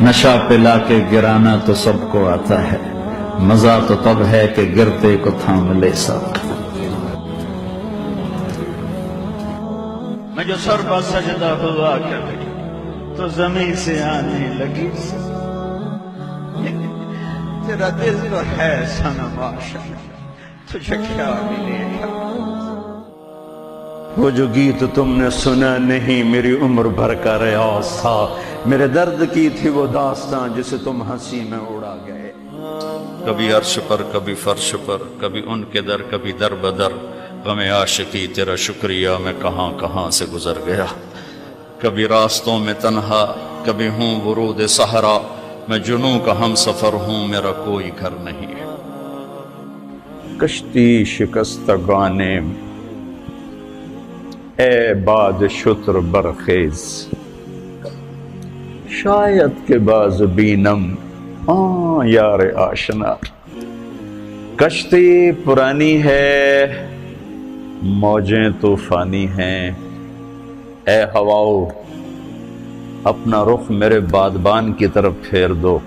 نشہ پلا کے گرانا تو سب کو آتا ہے، مزہ تو تب ہے کہ گرتے کو تھام لے سب۔ میں جو سر پر سجدہ ہوا کرتی تو زمین سے آنے لگی، تیرا دل تو ہے صنم عاشق، تجھے کیا ملے گا؟ وہ جو گیت تم نے سنا نہیں میری عمر بھر کا ریاض تھا، میرے درد کی تھی وہ داستان جسے تم ہنسی میں اڑا گئے۔ کبھی عرش پر کبھی فرش پر، کبھی ان کے در کبھی در بدر، غم عاشقی تیرا شکریہ میں کہاں کہاں سے گزر گیا۔ کبھی راستوں میں تنہا، کبھی ہوں ورود صحرا، میں جنوں کا ہم سفر ہوں میرا کوئی گھر نہیں ہے۔ کشتی شکستگانے اے باد شتر برخیز، شاید کہ باز بینم یار آشنا۔ کشتی پرانی ہے، موجیں طوفانی ہیں، اے ہواؤ اپنا رخ میرے بادبان کی طرف پھیر دو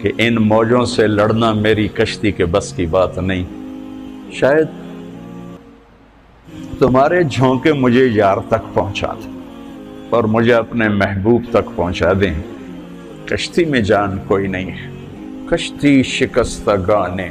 کہ ان موجوں سے لڑنا میری کشتی کے بس کی بات نہیں۔ شاید تمہارے جھونکے مجھے یار تک پہنچا دیں اور مجھے اپنے محبوب تک پہنچا دیں۔ کشتی میں جان کوئی نہیں ہے، کشتی شکستگانے